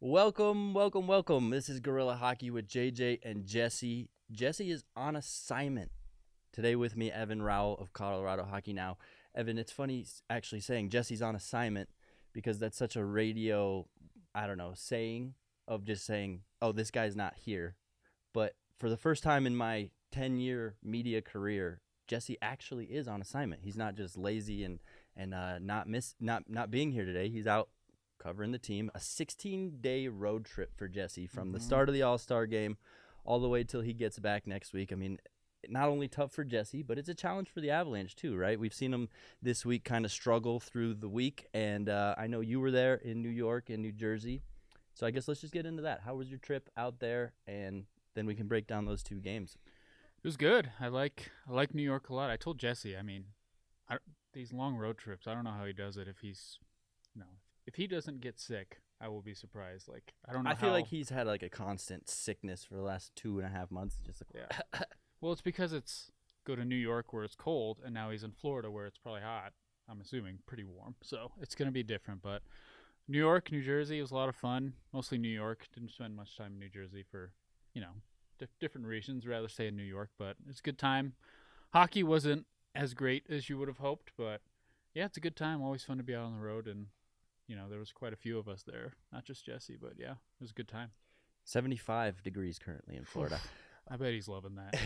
Welcome, welcome, welcome. This is Guerilla Hockey with JJ and Jesse. Jesse is on assignment. Today with me, Evan Rawal of Colorado HockeyNow. Evan, it's funny actually saying Jesse's on assignment because that's such a radio, saying of just saying, oh, this guy's not here. But for the first time in my 10-year media career, Jesse actually is on assignment. He's not just lazy and not being here today. He's out covering the team. A 16-day road trip for Jesse from the start of the All-Star game all the way till he gets back next week. I mean, not only tough for Jesse, but it's a challenge for the Avalanche too, right? We've seen them this week kind of struggle through the week, and I know you were there in New York and New Jersey. So I guess let's just get into that. How was your trip out there? And then we can break down those two games. It was good. I like New York a lot. I told Jesse, these long road trips, I don't know how he does it. If he doesn't get sick, I will be surprised. I feel like he's had like a constant sickness for the last 2.5 months. Yeah. Well, it's because it's go to New York where it's cold, and now he's in Florida where it's probably hot. I'm assuming pretty warm. So it's going to be different. But New York, New Jersey was a lot of fun. Mostly New York. Didn't spend much time in New Jersey for, different reasons. Rather stay in New York, but it's a good time. Hockey wasn't as great as you would have hoped, but yeah, it's a good time. Always fun to be out on the road, and there was quite a few of us there. Not just Jesse, but yeah, it was a good time. 75 degrees currently in Florida. I bet he's loving that.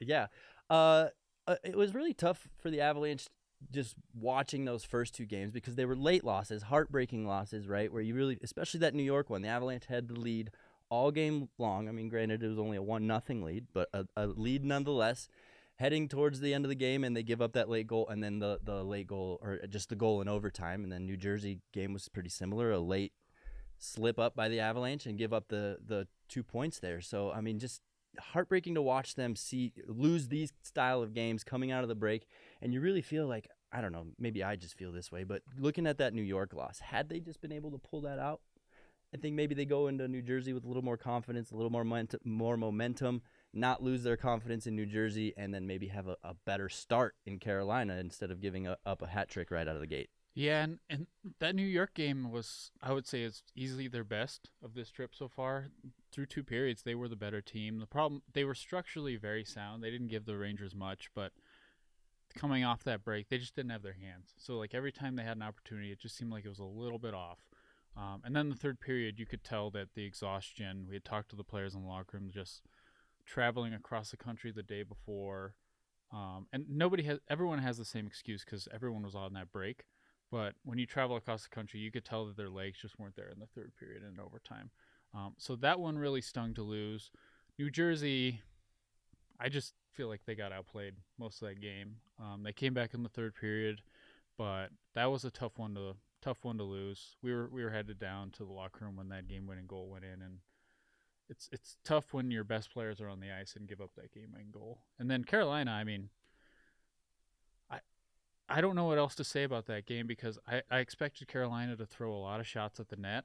Yeah. It was really tough for the Avalanche just watching those first two games because they were late losses, heartbreaking losses, right? Where you really, especially that New York one, the Avalanche had the lead all game long. I mean, granted, it was only a 1-0 lead, but a lead nonetheless. Heading towards the end of the game, and they give up that late goal, and then the late goal, or just the goal in overtime. And then New Jersey game was pretty similar, a late slip up by the Avalanche and give up the 2 points there. So, I mean, just heartbreaking to watch them lose these style of games coming out of the break. And you really feel like, I don't know, maybe I just feel this way, but looking at that New York loss, had they just been able to pull that out, I think maybe they go into New Jersey with a little more confidence, a little more momentum, not lose their confidence in New Jersey, and then maybe have a better start in Carolina instead of giving up a hat trick right out of the gate. Yeah, and that New York game was, I would say, is easily their best of this trip so far. Through two periods, they were the better team. The problem, they were structurally very sound. They didn't give the Rangers much, but coming off that break, they just didn't have their hands. So, every time they had an opportunity, it just seemed like it was a little bit off. And then the third period, you could tell that the exhaustion, we had talked to the players in the locker room, just traveling across the country the day before. And everyone has the same excuse because everyone was on that break. But when you travel across the country, you could tell that their legs just weren't there in the third period and overtime. So that one really stung to lose. New Jersey, I just feel like they got outplayed most of that game. They came back in the third period, but that was a tough one to lose. We were headed down to the locker room when that game-winning goal went in, and it's tough when your best players are on the ice and give up that game-winning goal. And then Carolina, I mean, I don't know what else to say about that game because I expected Carolina to throw a lot of shots at the net,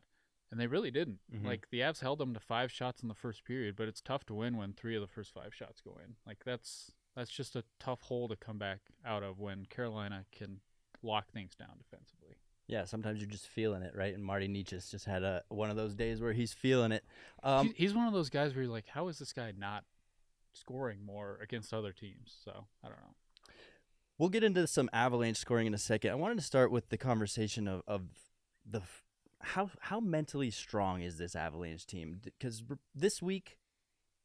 and they really didn't. Mm-hmm. The Avs held them to 5 shots in the first period, but it's tough to win when 3 of the first 5 shots go in. That's just a tough hole to come back out of when Carolina can lock things down defensively. Yeah, sometimes you're just feeling it, right? And Marty Nietzsche's just had one of those days where he's feeling it. He's one of those guys where you're like, how is this guy not scoring more against other teams? So, I don't know. We'll get into some Avalanche scoring in a second. I wanted to start with the conversation of how mentally strong is this Avalanche team? Because this week,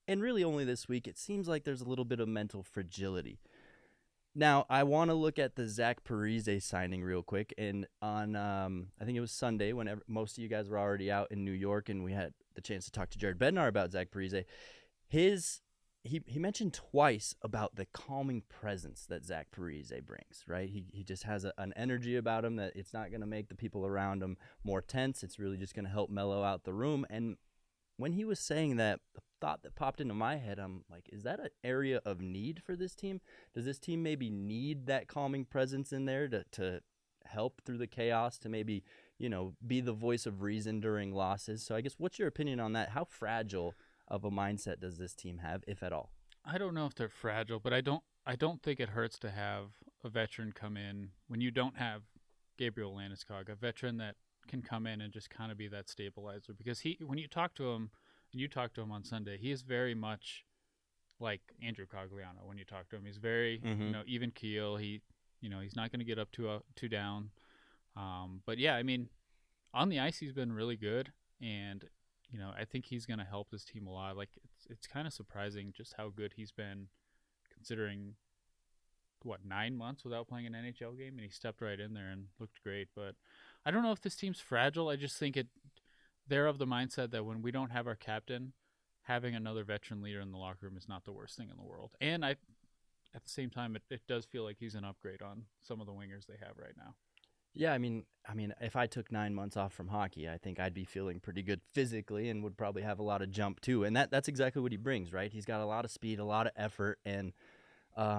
and really only this week, it seems like there's a little bit of mental fragility. Now, I want to look at the Zach Parise signing real quick. And on, I think it was Sunday, when most of you guys were already out in New York, and we had the chance to talk to Jared Bednar about Zach Parise. He mentioned twice about the calming presence that Zach Parise brings, right? He just has an energy about him that it's not going to make the people around him more tense. It's really just going to help mellow out the room. And when he was saying that, the thought that popped into my head, I'm like, is that an area of need for this team? Does this team maybe need that calming presence in there to help through the chaos, to maybe, be the voice of reason during losses? So I guess what's your opinion on that? How fragile of a mindset does this team have, if at all? I don't know if they're fragile, but I don't think it hurts to have a veteran come in when you don't have Gabriel Landeskog, a veteran that can come in and just kind of be that stabilizer, because when you talk to him, and you talked to him on Sunday, he is very much like Andrew Cogliano. When you talk to him, he's very even keel. He's not going to get up too down. But yeah, I mean, on the ice he's been really good, and I think he's going to help this team a lot. Like it's kind of surprising just how good he's been, considering 9 months without playing an NHL game, and he stepped right in there and looked great. But I don't know if this team's fragile. I just think they're of the mindset that when we don't have our captain, having another veteran leader in the locker room is not the worst thing in the world. And at the same time, it does feel like he's an upgrade on some of the wingers they have right now. Yeah, I mean, if I took 9 months off from hockey, I think I'd be feeling pretty good physically and would probably have a lot of jump too. And that's exactly what he brings, right? He's got a lot of speed, a lot of effort, and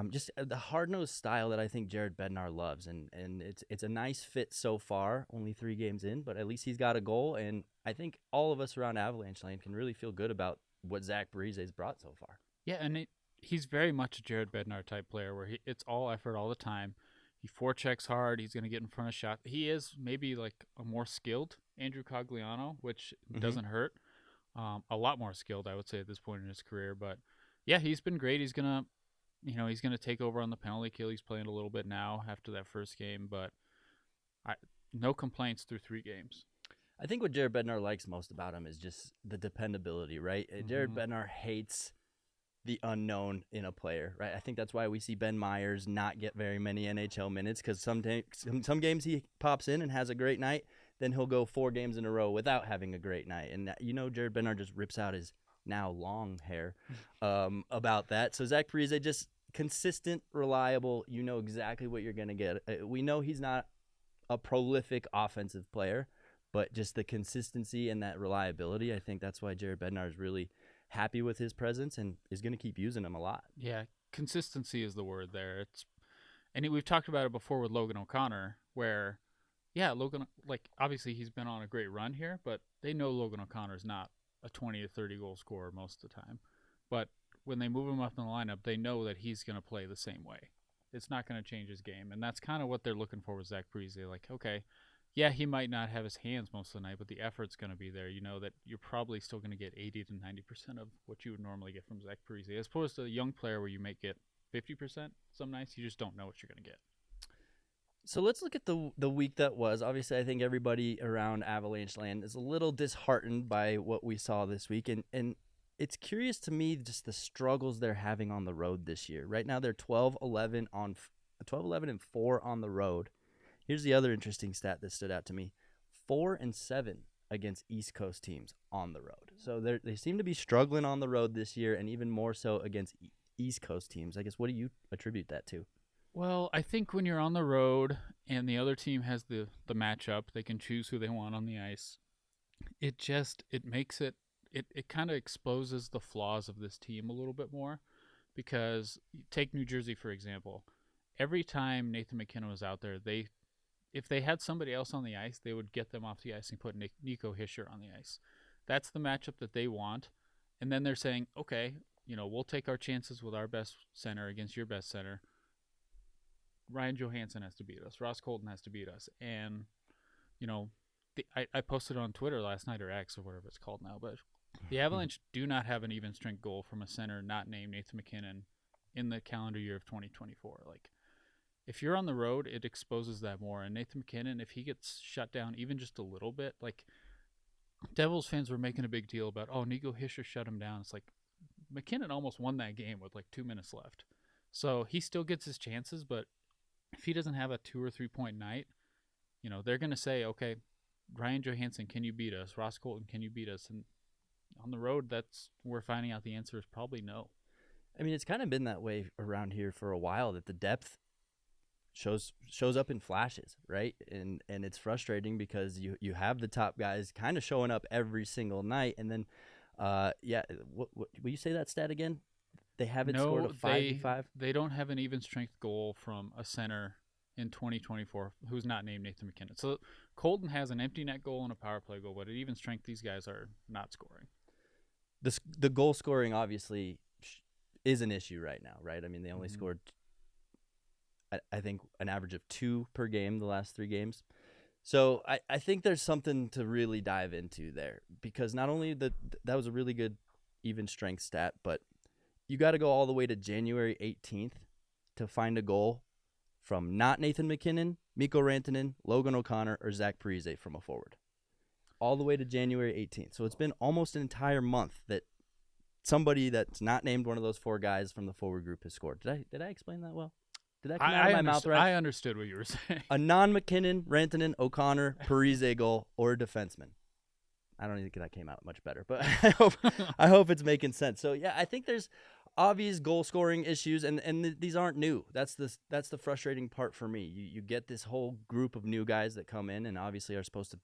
just the hard-nosed style that I think Jared Bednar loves. And it's a nice fit so far, only 3 games in, but at least he's got a goal. And I think all of us around Avalanche Land can really feel good about what Zach Parise's brought so far. Yeah, and he's very much a Jared Bednar type player where it's all effort all the time. He forechecks hard. He's going to get in front of shot. He is maybe like a more skilled Andrew Cogliano, which doesn't hurt. A lot more skilled, I would say, at this point in his career. But yeah, he's been great. He's going to take over on the penalty kill. He's playing a little bit now after that first game, but no complaints through 3 games. I think what Jared Bednar likes most about him is just the dependability, right? Jared Bednar hates the unknown in a player, right? I think that's why we see Ben Myers not get very many NHL minutes, because some games he pops in and has a great night, then he'll go 4 games in a row without having a great night. And Jared Bednar just rips out his now long hair about that. So Zach Parise, just consistent, reliable. You know exactly what you're going to get. We know he's not a prolific offensive player, but just the consistency and that reliability, I think that's why Jared Bednar is really happy with his presence and is going to keep using him a lot. Yeah, consistency is the word there. We've talked about it before with Logan O'Connor, where, yeah, Logan, like, obviously he's been on a great run here, but they know Logan O'Connor is not a 20 to 30 goal scorer most of the time. But when they move him up in the lineup, they know that he's going to play the same way. It's not going to change his game, and that's kind of what they're looking for with Zach Parise. Like, okay, yeah, he might not have his hands most of the night, but the effort's going to be there. You know that you're probably still going to get 80 to 90% of what you would normally get from Zach Parise, as opposed to a young player where you may get 50% some nights. You just don't know what you're going to get. So let's look at the week that was. Obviously, I think everybody around Avalanche Land is a little disheartened by what we saw this week, and it's curious to me just the struggles they're having on the road this year. Right now, they're 12-11 and 4 on the road. Here's the other interesting stat that stood out to me: 4-7 against East Coast teams on the road. So they seem to be struggling on the road this year, and even more so against East Coast teams. I guess, what do you attribute that to? Well, I think when you're on the road and the other team has the matchup, they can choose who they want on the ice. It makes it kind of exposes the flaws of this team a little bit more, because take New Jersey, for example. Every time Nathan McKinnon was out there, if they had somebody else on the ice, they would get them off the ice and put Nico Hischier on the ice. That's the matchup that they want. And then they're saying, okay, we'll take our chances with our best center against your best center. Ryan Johansson has to beat us. Ross Colton has to beat us. And, I posted on Twitter last night, or X or whatever it's called now, but the Avalanche do not have an even strength goal from a center not named Nathan McKinnon in the calendar year of 2024. Like, if you're on the road, it exposes that more. And Nathan McKinnon, if he gets shut down even just a little bit, like, Devils fans were making a big deal about, Nico Hischier shut him down. It's like, McKinnon almost won that game with like 2 minutes left. So he still gets his chances, but if he doesn't have a 2 or 3 point night, they're going to say, okay, Ryan Johansson, can you beat us? Ross Colton, can you beat us? And on the road, we're finding out the answer is probably no. I mean, it's kind of been that way around here for a while, that the depth shows up in flashes, right? And it's frustrating because you have the top guys kind of showing up every single night, and then what will you say that stat again? They haven't scored a 5v5? They don't have an even strength goal from a center in 2024 who's not named Nathan McKinnon. So Colton has an empty net goal and a power play goal, but at even strength, these guys are not scoring. The goal scoring obviously is an issue right now, right? I mean, they only scored, I think, an average of 2 per game the last 3 games. So I think there's something to really dive into there, because not only that was a really good even strength stat, but you got to go all the way to January 18th to find a goal from not Nathan McKinnon, Mikko Rantanen, Logan O'Connor, or Zach Parise from a forward. All the way to January 18th. So it's been almost an entire month that somebody that's not named one of those four guys from the forward group has scored. Did I explain that well? Did that come out of my mouth right? I understood what you were saying. A non-McKinnon, Rantanen, O'Connor, Parise goal, or a defenseman. I don't think that came out much better, but I hope it's making sense. So yeah, I think there's obvious goal scoring issues, and these aren't new. That's the frustrating part for me. You get this whole group of new guys that come in and obviously are supposed to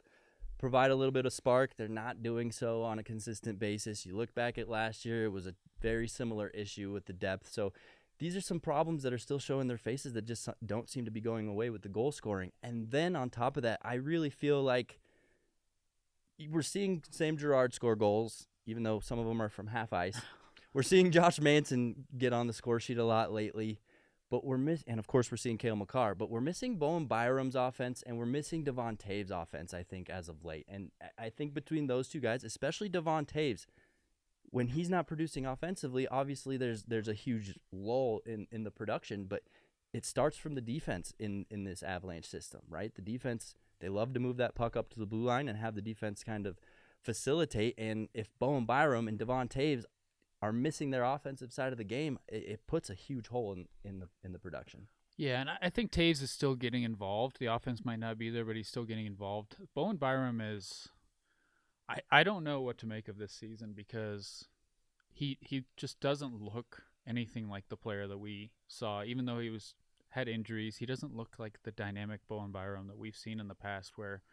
provide a little bit of spark. They're not doing so on a consistent basis. You look back at last year, it was a very similar issue with the depth. So these are some problems that are still showing their faces that just don't seem to be going away with the goal scoring. And then on top of that, I really feel like we're seeing Sam Girard score goals, even though some of them are from half ice. We're seeing Josh Manson get on the score sheet a lot lately. But and of course we're seeing Cale Makar, but we're missing Bowen Byram's offense, and we're missing Devon Toews' offense, I think, as of late. And I think between those two guys, especially Devon Toews, when he's not producing offensively, obviously there's a huge lull in the production, but it starts from the defense in this Avalanche system, right? The defense, they love to move that puck up to the blue line and have the defense kind of facilitate. And if Bowen Byram and Devon Toews are missing their offensive side of the game, it puts a huge hole in the production. Yeah, and I think Toews is still getting involved. The offense might not be there, but he's still getting involved. Bowen Byram is I don't know what to make of this season, because he just doesn't look anything like the player that we saw. Even though he had injuries, he doesn't look like the dynamic Bowen Byram that we've seen in the past, where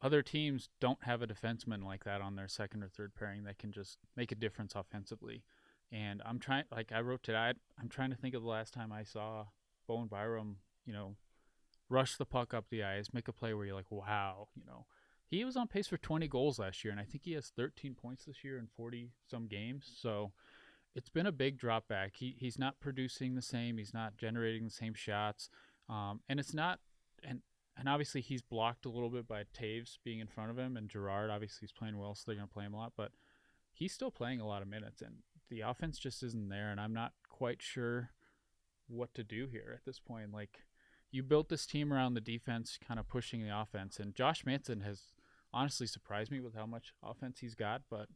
other teams don't have a defenseman like that on their second or third pairing that can just make a difference offensively. And I'm trying, like I wrote today, I'm trying to think of the last time I saw Bowen Byram, rush the puck up the ice, make a play where you're like, wow, He was on pace for 20 goals last year, and I think he has 13 points this year in 40-some games. So it's been a big drop back. He's not producing the same. He's not generating the same shots. And it's not – and obviously he's blocked a little bit by Toews being in front of him, and Girard obviously is playing well, so they're going to play him a lot. But he's still playing a lot of minutes, and the offense just isn't there, and I'm not quite sure what to do here at this point. Like, you built this team around the defense kind of pushing the offense, and Josh Manson has honestly surprised me with how much offense he's got, but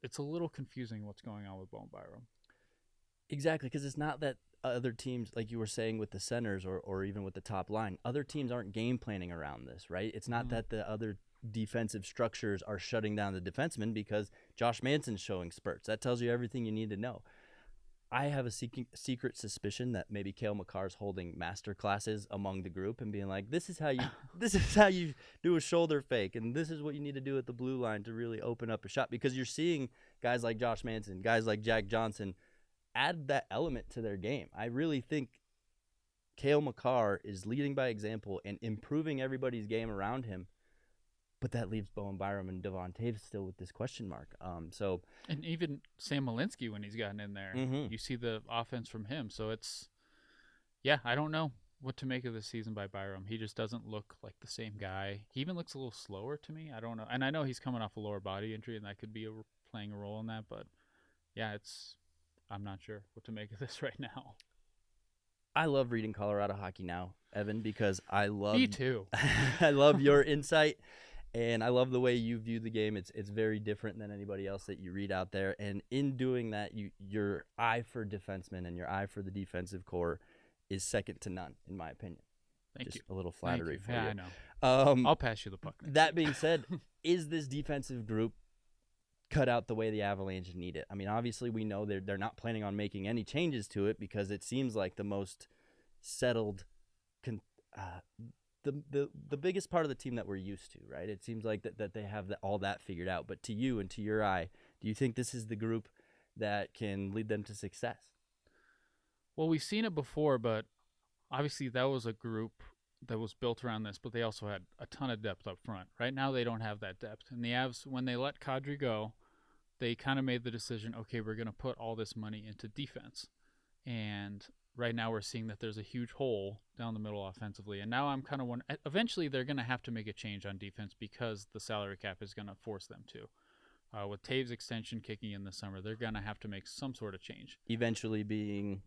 it's a little confusing what's going on with Bowen Byram. Exactly, because it's not that other teams, like you were saying with the centers or even with the top line, other teams aren't game planning around this, right? It's not that the other defensive structures are shutting down the defensemen because Josh Manson's showing spurts. That tells you everything you need to know. I have a secret suspicion that maybe Cale Makar's holding master classes among the group and being like, this is how you do a shoulder fake, and this is what you need to do at the blue line to really open up a shot, because you're seeing guys like Josh Manson, guys like Jack Johnson add that element to their game. I really think Cale Makar is leading by example and improving everybody's game around him, but that leaves Bowen Byram and Devon Toews still with this question mark. And even Sam Malinsky, when he's gotten in there, you see the offense from him. So I don't know what to make of this season by Byram. He just doesn't look like the same guy. He even looks a little slower to me. I don't know. And I know he's coming off a lower body injury, and that could be playing a role in that. But, yeah, I'm not sure what to make of this right now. I love reading Colorado Hockey Now, Evan, because Me too. I love your insight. And I love the way you view the game. It's very different than anybody else that you read out there. And in doing that, your eye for defensemen and your eye for the defensive core is second to none, in my opinion. Thank you. A little flattery for you. I know. I'll pass you the puck. That being said, is this defensive group cut out the way the Avalanche need it? I mean, obviously we know they're not planning on making any changes to it, because it seems like the most settled the biggest part of the team that we're used to, right? It seems like that they have all that figured out. But to you and to your eye, do you think this is the group that can lead them to success? Well, we've seen it before, but obviously that was a group that was built around this, but they also had a ton of depth up front. Right now they don't have that depth. And the Avs, when they let Kadri go, they kind of made the decision, okay, we're going to put all this money into defense. And right now we're seeing that there's a huge hole down the middle offensively. And now I'm kind of wondering, eventually they're going to have to make a change on defense because the salary cap is going to force them to. With Taves' extension kicking in this summer, they're going to have to make some sort of change. Eventually being...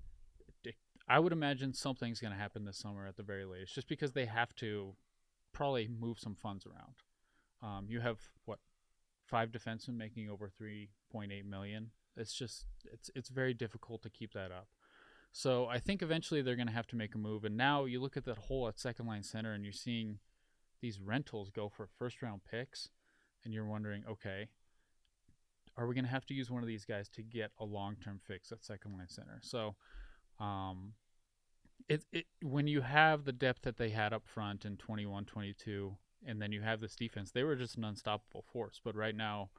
I would imagine something's going to happen this summer at the very latest, just because they have to probably move some funds around. You have, 5 defensemen making over $3.8 million. It's very difficult to keep that up. So I think eventually they're going to have to make a move. And now you look at that hole at second line center, and you're seeing these rentals go for first-round picks, and you're wondering, okay, are we going to have to use one of these guys to get a long-term fix at second line center? So when you have the depth that they had up front in 21-22, and then you have this defense, they were just an unstoppable force. But right now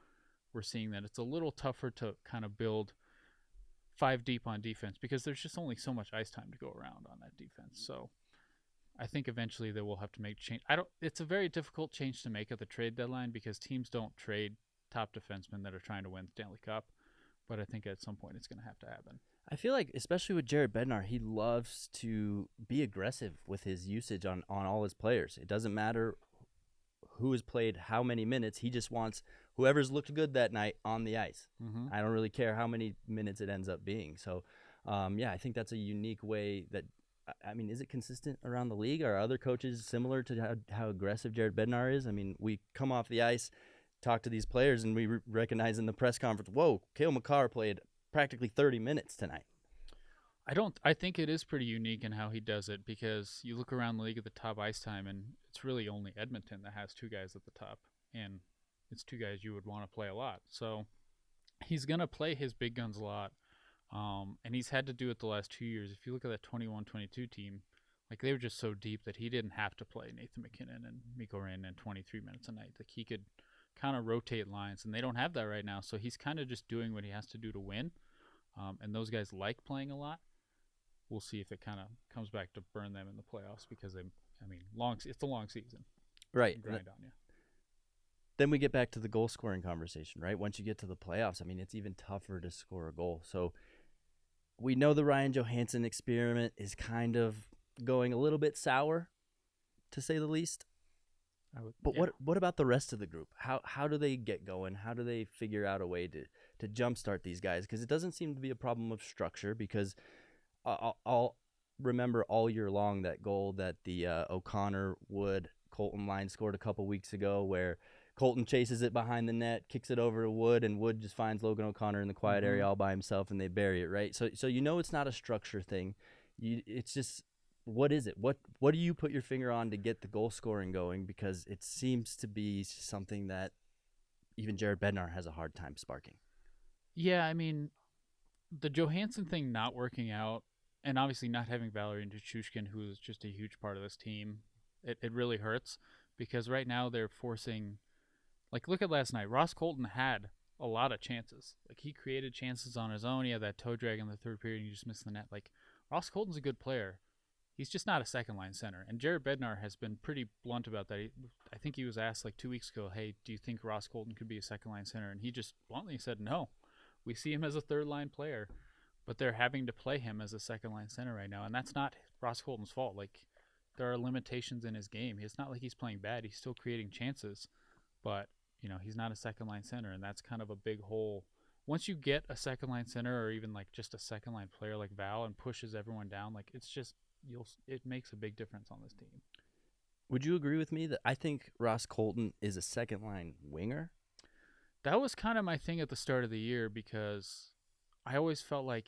we're seeing that it's a little tougher to kind of build 5 deep on defense because there's just only so much ice time to go around on that defense. So I think eventually they will have to make change. It's a very difficult change to make at the trade deadline because teams don't trade top defensemen that are trying to win the Stanley Cup. But I think at some point it's going to have to happen. I feel like, especially with Jared Bednar, he loves to be aggressive with his usage on all his players. It doesn't matter who has played how many minutes. He just wants whoever's looked good that night on the ice. Mm-hmm. I don't really care how many minutes it ends up being. So, I think that's a unique way that, I mean, is it consistent around the league? Are other coaches similar to how aggressive Jared Bednar is? I mean, we come off the ice, talk to these players, and we recognize in the press conference, whoa, Cale Makar played practically 30 minutes tonight. I think it is pretty unique in how he does it because you look around the league at the top ice time, and it's really only Edmonton that has 2 guys at the top, and it's 2 guys you would want to play a lot. So he's going to play his big guns a lot, and he's had to do it the last 2 years. If you look at that 21-22 team, like they were just so deep that he didn't have to play Nathan McKinnon and Mikko Rantanen 23 minutes a night. Like he could kind of rotate lines, and they don't have that right now. So he's kind of just doing what he has to do to win, and those guys like playing a lot. We'll see if it kind of comes back to burn them in the playoffs because it's a long season. Right. Grind on you. Then we get back to the goal scoring conversation, right? Once you get to the playoffs, I mean, it's even tougher to score a goal. So we know the Ryan Johansson experiment is kind of going a little bit sour, to say the least. But what about the rest of the group? How do they get going? How do they figure out a way to jumpstart these guys? Because it doesn't seem to be a problem of structure because I'll remember all year long that goal that the O'Connor-Wood-Colton line scored a couple weeks ago where Colton chases it behind the net, kicks it over to Wood, and Wood just finds Logan O'Connor in the quiet area all by himself, and they bury it, right? So you know it's not a structure thing. It's just, what is it? What do you put your finger on to get the goal scoring going? Because it seems to be something that even Jared Bednar has a hard time sparking. Yeah, I mean, the Johansson thing not working out, and obviously not having Valerie Nichushkin, who is just a huge part of this team, it really hurts because right now they're forcing, like, look at last night. Ross Colton had a lot of chances. Like, he created chances on his own. He had that toe drag in the third period, and he just missed the net. Like, Ross Colton's a good player. He's just not a second-line center. And Jared Bednar has been pretty blunt about that. I think he was asked, like, 2 weeks ago, hey, do you think Ross Colton could be a second-line center? And he just bluntly said no. We see him as a third-line player, but they're having to play him as a second-line center right now, and that's not Ross Colton's fault. Like, there are limitations in his game. It's not like he's playing bad. He's still creating chances, but, he's not a second-line center, and that's kind of a big hole. Once you get a second-line center or even, like, just a second-line player like Val and pushes everyone down, like, it's just it makes a big difference on this team. Would you agree with me that I think Ross Colton is a second-line winger? That was kind of my thing at the start of the year because I always felt like,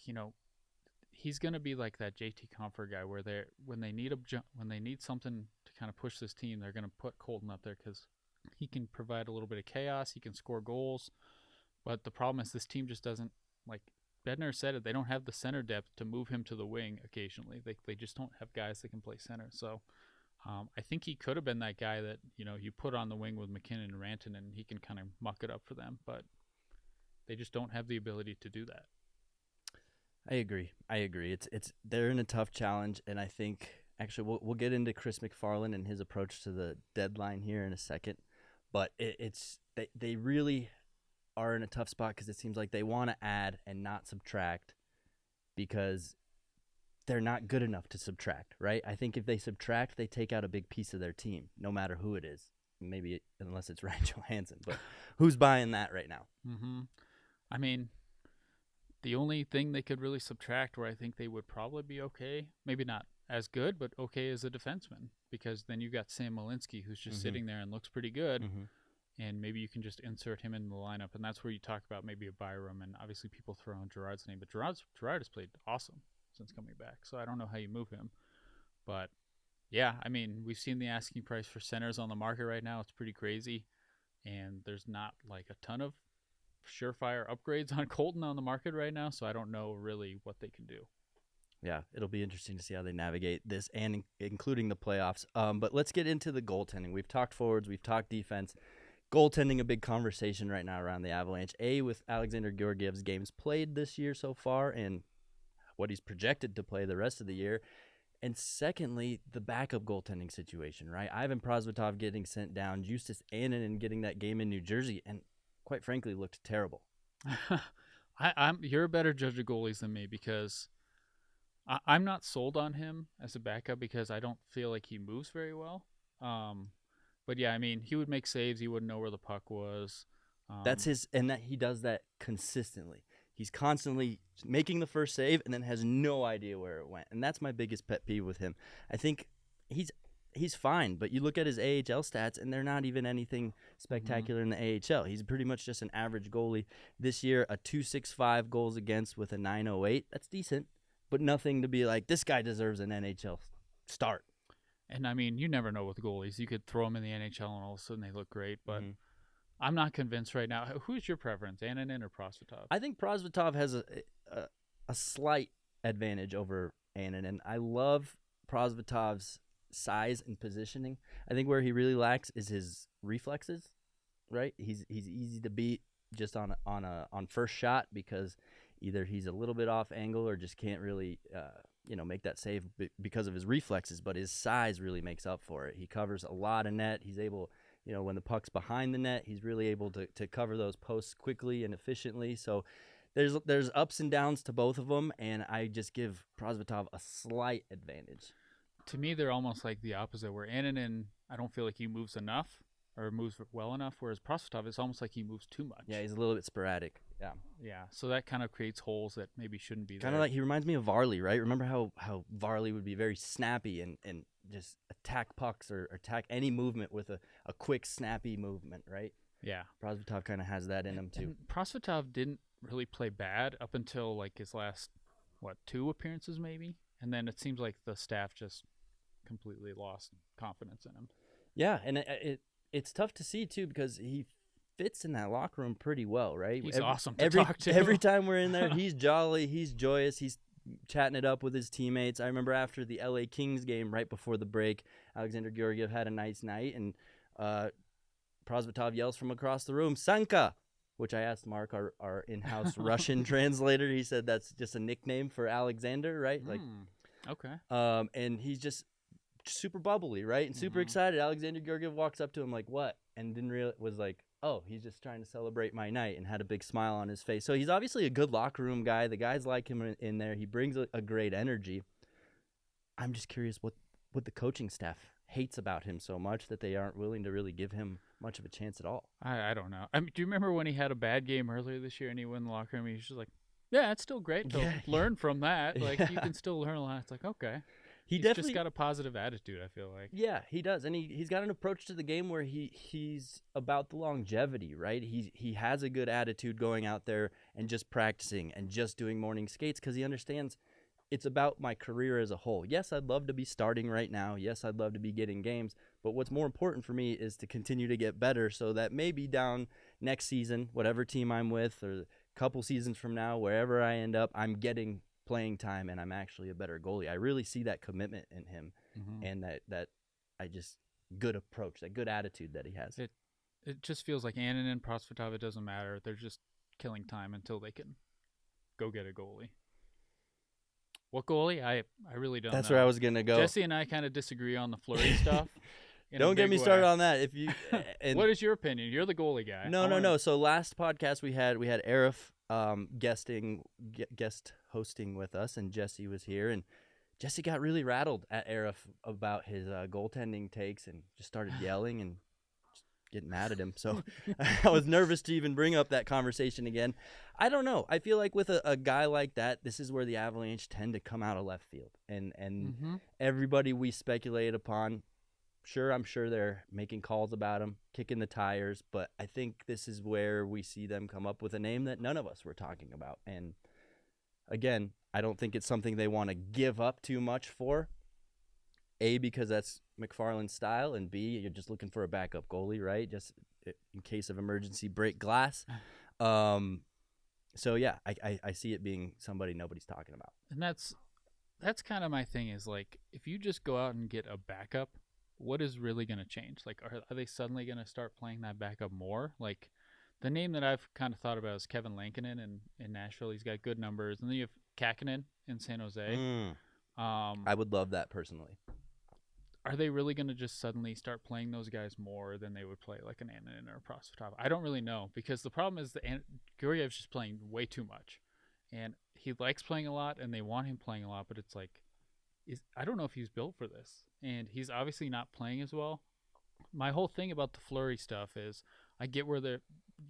he's going to be like that JT Compher guy where when they need something to kind of push this team, they're going to put Colton up there because he can provide a little bit of chaos. He can score goals. But the problem is this team just doesn't, like Bednar said it, they don't have the center depth to move him to the wing occasionally. They just don't have guys that can play center. So I think he could have been that guy that, you put on the wing with McKinnon and Rantanen and he can kind of muck it up for them. But they just don't have the ability to do that. I agree. It's they're in a tough challenge, and I think actually we'll get into Chris McFarland and his approach to the deadline here in a second. But they really are in a tough spot because it seems like they want to add and not subtract because they're not good enough to subtract, right? I think if they subtract, they take out a big piece of their team, no matter who it is. Maybe unless it's Ryan Johansson, but who's buying that right now? Mm-hmm. I mean, the only thing they could really subtract where I think they would probably be okay, maybe not as good, but okay, as a defenseman, because then you've got Sam Malinsky, who's just sitting there and looks pretty good, and maybe you can just insert him in the lineup, and that's where you talk about maybe a Byram, and obviously people throw on Gerard's name, but Gerard has played awesome since coming back, so I don't know how you move him, but yeah, I mean, we've seen the asking price for centers on the market right now. It's pretty crazy, and there's not like a ton of surefire upgrades on Colton on the market right now, so I don't know really what they can do. Yeah, it'll be interesting to see how they navigate this, and including the playoffs. But let's get into the goaltending. We've talked forwards, we've talked defense. Goaltending, a big conversation right now around the Avalanche. With Alexandar Georgiev's games played this year so far, and what he's projected to play the rest of the year. And secondly, the backup goaltending situation, right? Ivan Prosvetov getting sent down, Justus Annunen getting that game in New Jersey, and quite frankly, looked terrible. You're a better judge of goalies than me, because I'm not sold on him as a backup because I don't feel like he moves very well. But yeah, I mean, he would make saves. He wouldn't know where the puck was. That's his, and that he does that consistently. He's constantly making the first save and then has no idea where it went. And that's my biggest pet peeve with him. I think he's fine, but you look at his AHL stats, and they're not even anything spectacular in the AHL. He's pretty much just an average goalie. This year, a .265 goals against with a .908. That's decent, but nothing to be like, this guy deserves an NHL start. And, I mean, you never know with goalies. You could throw them in the NHL, and all of a sudden they look great, but I'm not convinced right now. Who's your preference, Annunen or Prosvetov? I think Prosvetov has a slight advantage over Annunen. I love Prosvetov's size and positioning. I think where he really lacks is his reflexes, right? He's easy to beat just on first shot, because either he's a little bit off angle or just can't really make that save because of his reflexes, but his size really makes up for it. He covers a lot of net. He's able, when the puck's behind the net, he's really able to cover those posts quickly and efficiently. So there's ups and downs to both of them, and I just give Prosvetov a slight advantage. To me, they're almost like the opposite, where Annunen, I don't feel like he moves enough or moves well enough, whereas Prosvetov, it's almost like he moves too much. Yeah, he's a little bit sporadic. Yeah, so that kind of creates holes that maybe shouldn't be there. Kind of like, he reminds me of Varley, right? Remember how Varley would be very snappy and just attack pucks or attack any movement with a quick, snappy movement, right? Yeah. Prosvetov kind of has that in him, too. And Prosvetov didn't really play bad up until, like, his last, 2 appearances maybe? And then it seems like the staff just completely lost confidence in him. Yeah, and it's tough to see, too, because he fits in that locker room pretty well, right? He's awesome to talk to. Every time we're in there, he's jolly, he's joyous, he's chatting it up with his teammates. I remember after the LA Kings game right before the break, Alexandar Georgiev had a nice night, and Prosvetov yells from across the room, "Sanka!" which I asked Mark, our in-house Russian translator. He said that's just a nickname for Alexander, right? Okay. And he's just super bubbly, right? And super excited. Alexandar Georgiev walks up to him like, "What?" And was like, "Oh, he's just trying to celebrate my night," and had a big smile on his face. So he's obviously a good locker room guy. The guys like him in there. He brings a great energy. I'm just curious what the coaching staff hates about him so much that they aren't willing to really give him much of a chance at all. I don't know. I mean, do you remember when he had a bad game earlier this year and he went in the locker room and he's just like, yeah, it's still great to learn from that. Like, you can still learn a lot. It's like, okay. He's definitely just got a positive attitude, I feel like. Yeah, he does. And he's got an approach to the game where he's about the longevity, right? He has a good attitude going out there and just practicing and just doing morning skates, because he understands it's about my career as a whole. Yes, I'd love to be starting right now. Yes, I'd love to be getting games. But what's more important for me is to continue to get better, so that maybe down next season, whatever team I'm with, or a couple seasons from now, wherever I end up, I'm getting playing time and I'm actually a better goalie. I really see that commitment in him, and that good approach, that good attitude that he has. It just feels like Annunen and Prosvetov, it doesn't matter. They're just killing time until they can go get a goalie. What goalie? I really don't know. That's where I was going to go. Jesse and I kind of disagree on the Fleury stuff. Don't get me started on that. What is your opinion? You're the goalie guy. No. So last podcast we had Arif guest hosting with us, and Jesse was here, and Jesse got really rattled at Arif about his goaltending takes and just started yelling and just getting mad at him. So I was nervous to even bring up that conversation again. I don't know. I feel like with a guy like that, this is where the Avalanche tend to come out of left field. And everybody we speculate upon, I'm sure they're making calls about him, kicking the tires. But I think this is where we see them come up with a name that none of us were talking about. And again, I don't think it's something they want to give up too much for. A, because that's McFarland's style, and B, you're just looking for a backup goalie, right? Just in case of emergency, break glass. So yeah, I see it being somebody nobody's talking about. And that's kind of my thing is, like, if you just go out and get a backup, what is really going to change? Like, are they suddenly going to start playing that backup more? Like, the name that I've kind of thought about is Kevin Lankinen in Nashville. He's got good numbers. And then you have Kakkonen in San Jose. I would love that personally. Are they really going to just suddenly start playing those guys more than they would play like an Annunen or a Prosvetov? I don't really know, because the problem is that Georgiev's just playing way too much. And he likes playing a lot, and they want him playing a lot, but it's like, I don't know if he's built for this. And he's obviously not playing as well. My whole thing about the Fleury stuff is, I get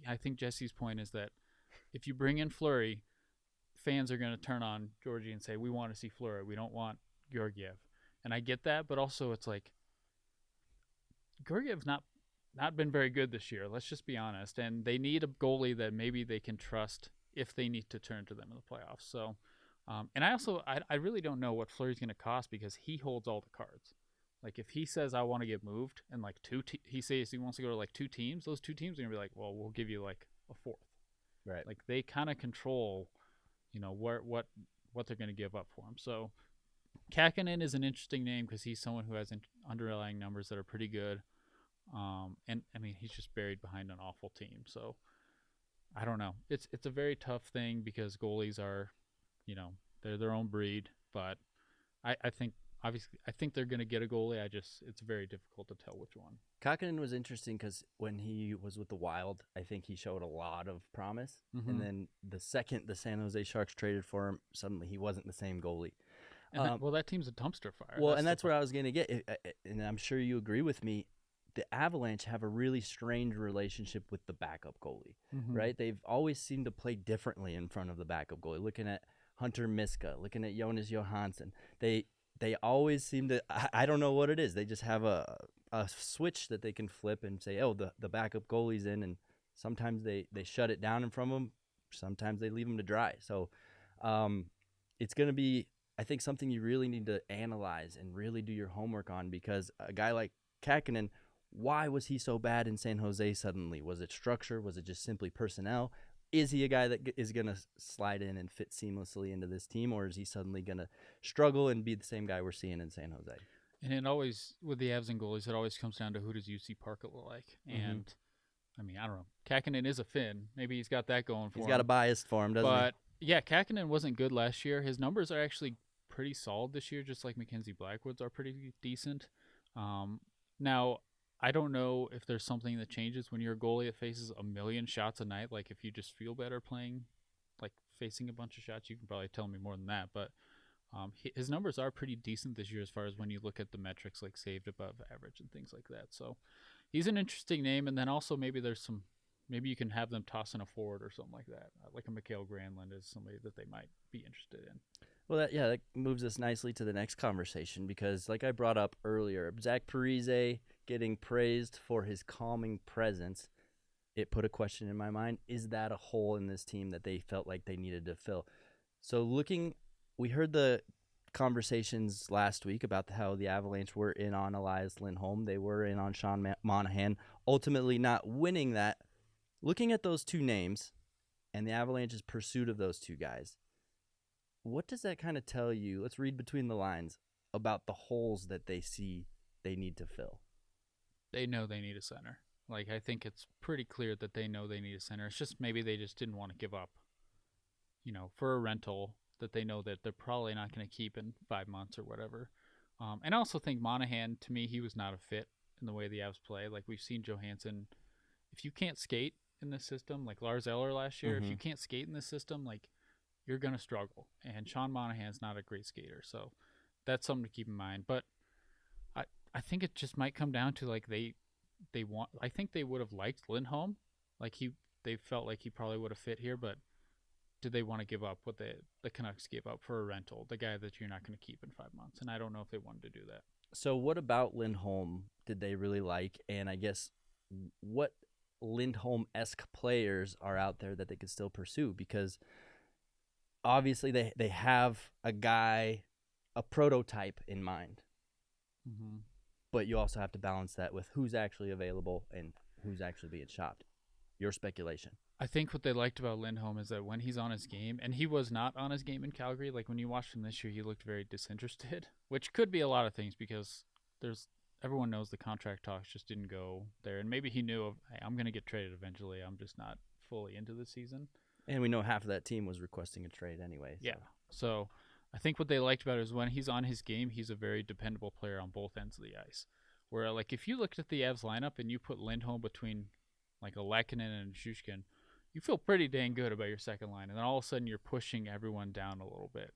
I think Jesse's point is that if you bring in Fleury, fans are going to turn on Georgie and say, we want to see Fleury. We don't want Georgiev. And I get that, but also it's like, Georgiev's not been very good this year. Let's just be honest. And they need a goalie that maybe they can trust if they need to turn to them in the playoffs. So, and I really don't know what Fleury's going to cost, because he holds all the cards. Like, if he says, I want to get moved, and like he says he wants to go to like 2 teams, those 2 teams are going to be like, well, we'll give you like a 4th. Right. Like, they kind of control, what they're going to give up for him. So Kakkonen is an interesting name, because he's someone who has underlying numbers that are pretty good. And I mean, he's just buried behind an awful team. So I don't know. It's a very tough thing, because goalies are, they're their own breed. But I think, obviously, I think they're going to get a goalie. It's very difficult to tell which one. Kakkonen was interesting because when he was with the Wild, I think he showed a lot of promise. Mm-hmm. And then the second the San Jose Sharks traded for him, suddenly he wasn't the same goalie. And that team's a dumpster fire. Well, that's where I was going to get. And I'm sure you agree with me. The Avalanche have a really strange relationship with the backup goalie, right? They've always seemed to play differently in front of the backup goalie. Looking at Hunter Miska, looking at Jonas Johansson, they always seem to, I don't know what it is. They just have a switch that they can flip and say, oh, the backup goalie's in, and sometimes they shut it down in front of them. Sometimes they leave them to dry. So it's going to be, I think, something you really need to analyze and really do your homework on, because a guy like Kakkonen, why was he so bad in San Jose suddenly? Was it structure? Was it just simply personnel? Is he a guy that is going to slide in and fit seamlessly into this team, or is he suddenly going to struggle and be the same guy we're seeing in San Jose? And it always, with the Avs and goalies, it always comes down to, who does UC Park look like? And, I mean, I don't know. Kakkonen is a Finn. Maybe he's got that going for him. He's got a bias for him, doesn't he? But, yeah, Kakkonen wasn't good last year. His numbers are actually pretty solid this year, just like Mackenzie Blackwood's are pretty decent. Now, I don't know if there's something that changes when you're a goalie that faces a million shots a night. Like, if you just feel better playing, like facing a bunch of shots, you can probably tell me more than that. But his numbers are pretty decent this year, as far as when you look at the metrics, like saved above average and things like that. So he's an interesting name. And then also maybe you can have them toss in a forward or something like that. Like a Mikhail Granlund is somebody that they might be interested in. Well, that moves us nicely to the next conversation, because like I brought up earlier, Zach Parise getting praised for his calming presence, it put a question in my mind. Is that a hole in this team that they felt like they needed to fill? So we heard the conversations last week about how the Avalanche were in on Elias Lindholm. They were in on Sean Monahan, ultimately not winning that. Looking at those 2 names and the Avalanche's pursuit of those 2 guys, what does that kind of tell you? Let's read between the lines about the holes that they see they need to fill. They know they need a center. Like, I think it's pretty clear that they know they need a center. It's just maybe they just didn't want to give up, for a rental that they know that they're probably not going to keep in 5 months or whatever. And I also think Monahan, to me, he was not a fit in the way the Avs play. Like, we've seen Johansson, if you can't skate in this system, like Lars Eller last year, if you can't skate in this system, like, you're going to struggle. And Sean Monahan's not a great skater. So that's something to keep in mind. But I think it just might come down to like they want. I think they would have liked Lindholm, like they felt like he probably would have fit here, but did they want to give up what the Canucks gave up for a rental, the guy that you're not going to keep in 5 months? And I don't know if they wanted to do that. So what about Lindholm did they really like? And I guess what Lindholm-esque players are out there that they could still pursue? Because obviously they have a guy, a prototype in mind. Mm-hmm. But you also have to balance that with who's actually available and who's actually being shopped. Your speculation. I think what they liked about Lindholm is that when he's on his game, and he was not on his game in Calgary, like when you watched him this year, he looked very disinterested, which could be a lot of things because everyone knows the contract talks just didn't go there. And maybe he knew, hey, I'm going to get traded eventually. I'm just not fully into the season. And we know half of that team was requesting a trade anyway. So. Yeah. So I think what they liked about it is when he's on his game, he's a very dependable player on both ends of the ice. Where, like, if you looked at the Avs lineup and you put Lindholm between, like, a Lehkonen and a Shushkin, you feel pretty dang good about your second line. And then all of a sudden you're pushing everyone down a little bit.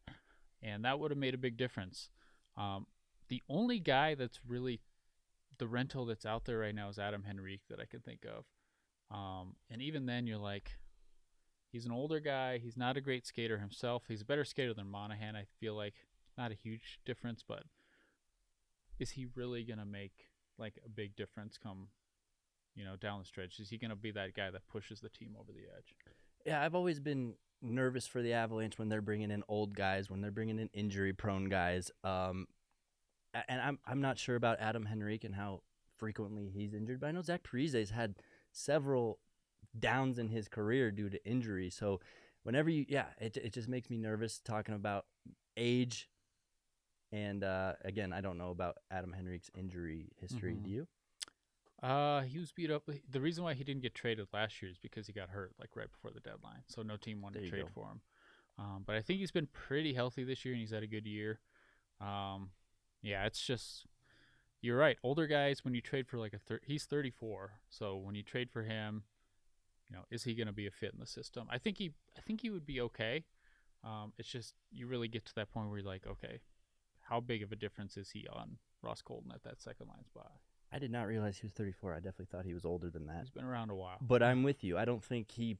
And that would have made a big difference. The only guy that's really the rental that's out there right now is Adam Henrique that I can think of. And even then you're like, he's an older guy. He's not a great skater himself. He's a better skater than Monahan. I feel like not a huge difference, but is he really going to make like a big difference come, down the stretch? Is he going to be that guy that pushes the team over the edge? Yeah, I've always been nervous for the Avalanche when they're bringing in old guys, when they're bringing in injury-prone guys. And I'm not sure about Adam Henrique and how frequently he's injured, but I know Zach Parise's had several downs in his career due to injury. So whenever it just makes me nervous talking about age. And again, I don't know about Adam Henrique's injury history. Mm-hmm. Do you? He was beat up. The reason why he didn't get traded last year is because he got hurt like right before the deadline. So no team wanted to trade for him. But I think he's been pretty healthy this year and he's had a good year. It's just, you're right. Older guys, when you trade for he's 34. So when you trade for him, is he going to be a fit in the system? I think he would be okay. It's just, you really get to that point where you're like, okay, how big of a difference is he on Ross Colton at that second line spot? I did not realize he was 34. I definitely thought he was older than that. He's been around a while. But I'm with you. I don't think he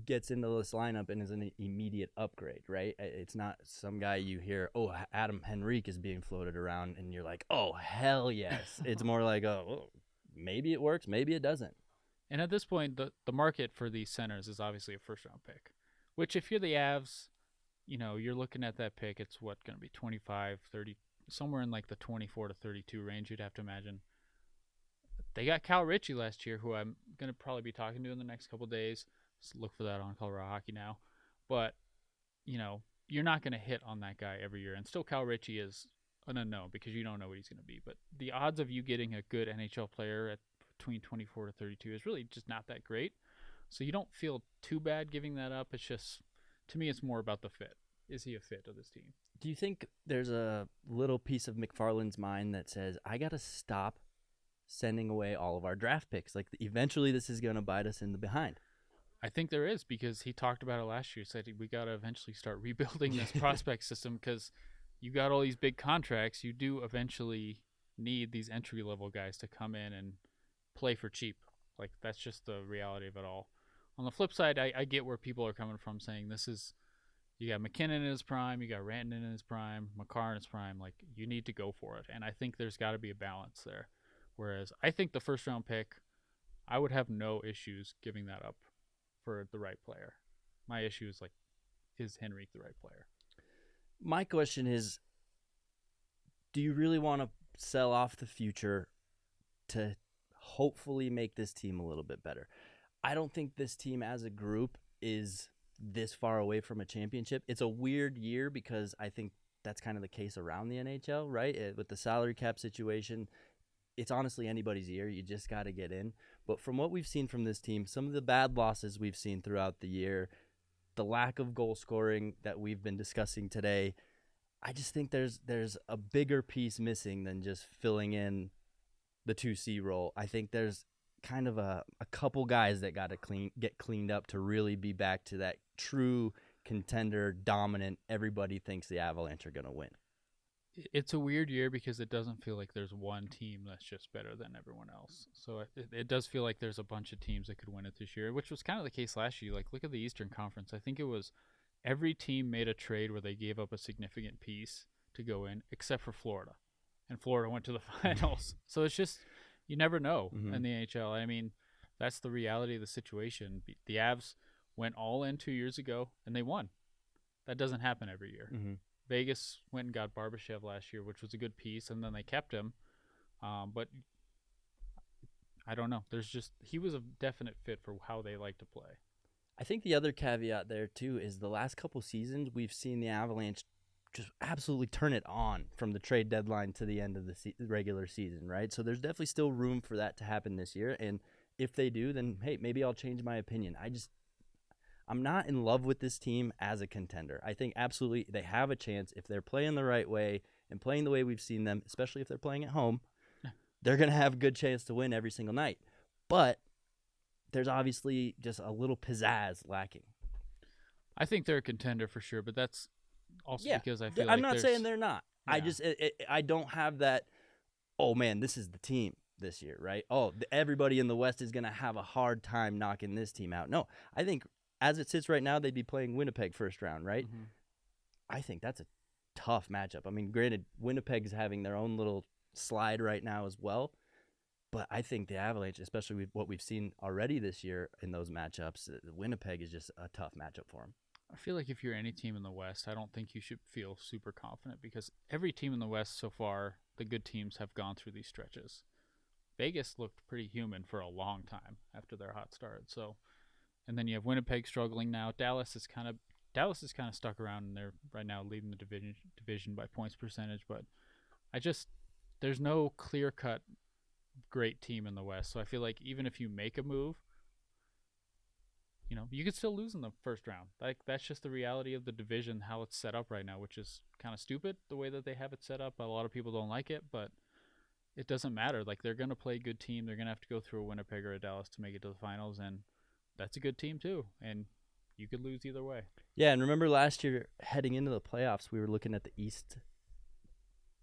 gets into this lineup and is an immediate upgrade, right? It's not some guy you hear, oh, Adam Henrique is being floated around, and you're like, oh, hell yes. It's more like, oh, maybe it works, maybe it doesn't. And at this point, the market for these centers is obviously a first-round pick, which if you're the Avs, you're looking at that pick, it's going to be 25, 30, somewhere in like the 24 to 32 range, you'd have to imagine. They got Cal Ritchie last year, who I'm going to probably be talking to in the next couple of days. Just look for that on Colorado Hockey Now. But, you're not going to hit on that guy every year. And still Cal Ritchie is an unknown because you don't know what he's going to be. But the odds of you getting a good NHL player at between 24 to 32 is really just not that great. So you don't feel too bad giving that up. It's just, to me, it's more about the fit. Is he a fit of this team? Do you think there's a little piece of McFarland's mind that says, I got to stop sending away all of our draft picks? Like, eventually this is going to bite us in the behind. I think there is, because he talked about it last year. He said we got to eventually start rebuilding this prospect system because you got all these big contracts. You do eventually need these entry-level guys to come in and play for cheap. Like, that's just the reality of it all. On the flip side, I get where people are coming from saying this is, you got McKinnon in his prime, you got Rantanen in his prime, Makar in his prime. Like, you need to go for it. And I think there's got to be a balance there. Whereas I think the first-round pick, I would have no issues giving that up for the right player. My issue is, is Henrique the right player? My question is, do you really want to sell off the future to hopefully make this team a little bit better? I don't think this team as a group is this far away from a championship. It's a weird year because I think that's kind of the case around the NHL, right? With the salary cap situation, it's honestly anybody's year. You just got to get in. But from what we've seen from this team, some of the bad losses we've seen throughout the year, the lack of goal scoring that we've been discussing today, I just think there's a bigger piece missing than just filling in the 2C role. I think there's kind of a couple guys that got to get cleaned up to really be back to that true contender, dominant, everybody thinks the Avalanche are going to win. It's a weird year because it doesn't feel like there's one team that's just better than everyone else. So it does feel like there's a bunch of teams that could win it this year, which was kind of the case last year. Like, look at the Eastern Conference. I think it was every team made a trade where they gave up a significant piece to go in, except for Florida. And Florida went to the finals. So it's just, you never know in the NHL. I mean, that's the reality of the situation. The Avs went all in 2 years ago, and they won. That doesn't happen every year. Vegas went and got Barbashev last year, which was a good piece, and then they kept him. But I don't know. He was a definite fit for how they like to play. I think the other caveat there, too, is the last couple seasons we've seen the Avalanche just absolutely turn it on from the trade deadline to the end of the regular season, right? So there's definitely still room for that to happen this year. And if they do, then, hey, maybe I'll change my opinion. I'm not in love with this team as a contender. I think absolutely they have a chance if they're playing the right way and playing the way we've seen them, especially if they're playing at home. They're going to have a good chance to win every single night. But there's obviously just a little pizzazz lacking. I think they're a contender for sure, but that's also because I feel I'm not saying they're not. Yeah. I don't have that, oh, man, this is the team this year, right? Oh, everybody in the West is going to have a hard time knocking this team out. No, I think as it sits right now, they'd be playing Winnipeg first round, right? I think that's a tough matchup. I mean, granted, Winnipeg's having their own little slide right now as well, but I think the Avalanche, especially with what we've seen already this year in those matchups, Winnipeg is just a tough matchup for them. I feel like if you're any team in the West, I don't think you should feel super confident because every team in the West so far, the good teams have gone through these stretches. Vegas looked pretty human for a long time after their hot start. So, and then you have Winnipeg struggling now. Dallas is kind of stuck around, and they're right now leading the division by points percentage. But there's no clear-cut great team in the West. So I feel like even if you make a move, you could still lose in the first round. Like, that's just the reality of the division, how it's set up right now, which is kind of stupid the way that they have it set up. A lot of people don't like it, but it doesn't matter. Like, they're going to play a good team. They're going to have to go through a Winnipeg or a Dallas to make it to the finals, and that's a good team too. And you could lose either way. Yeah, and remember last year heading into the playoffs, we were looking at the East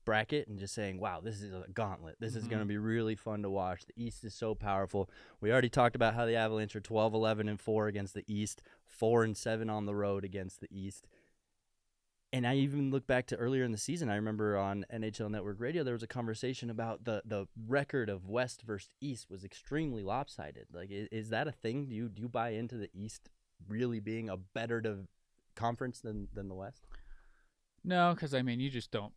bracket and just saying, wow, this is a gauntlet. This is going to be really fun to watch. The East is so powerful. We already talked about how the Avalanche are 12-11-4 against the East, 4-7 on the road against the East. And I even look back to earlier in the season. I remember on NHL Network Radio, there was a conversation about the record of West versus East was extremely lopsided. Like, is that a thing? Do you buy into the East really being a better conference than the West? No, because, you just don't.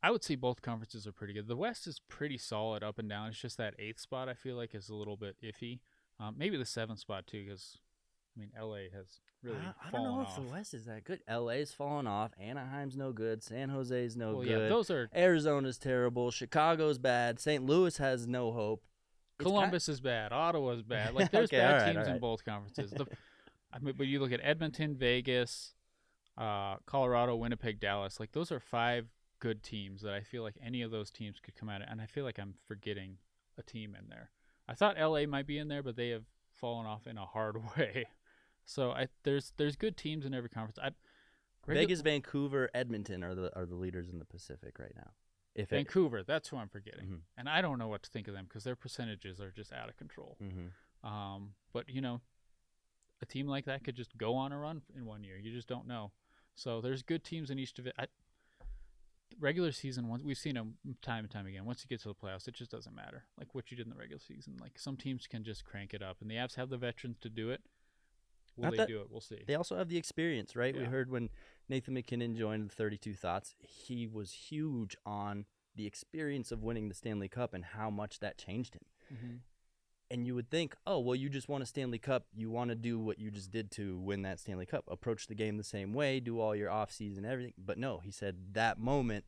I would say both conferences are pretty good. The West is pretty solid up and down. It's just that 8th spot I feel like is a little bit iffy. Maybe the 7th spot too, because LA has really fallen off. I don't know if the West is that good. LA's fallen off. Anaheim's no good. San Jose's no good. Yeah, those are. Arizona's terrible. Chicago's bad. St. Louis has no hope. Columbus is bad. Ottawa's bad. Like, there's bad teams in both conferences. But you look at Edmonton, Vegas, Colorado, Winnipeg, Dallas. Like, those are 5 good teams that I feel like any of those teams could come out of, and I feel like I'm forgetting a team in there. I thought LA might be in there, but they have fallen off in a hard way. So there's good teams in every conference. Vegas, Vancouver, Edmonton are the leaders in the Pacific right now. Vancouver, that's who I'm forgetting, and I don't know what to think of them because their percentages are just out of control. But a team like that could just go on a run in one year. You just don't know. So there's good teams in each division. Regular season, we've seen them time and time again. Once you get to the playoffs, it just doesn't matter. Like, what you did in the regular season. Like, some teams can just crank it up, and the Avs have the veterans to do it. Will they do it? We'll see. They also have the experience, right? Yeah. We heard when Nathan MacKinnon joined the 32 Thoughts, he was huge on the experience of winning the Stanley Cup and how much that changed him. And you would think, oh, well, you just won a Stanley Cup. You want to do what you just did to win that Stanley Cup. Approach the game the same way, do all your off-season everything. But no, he said that moment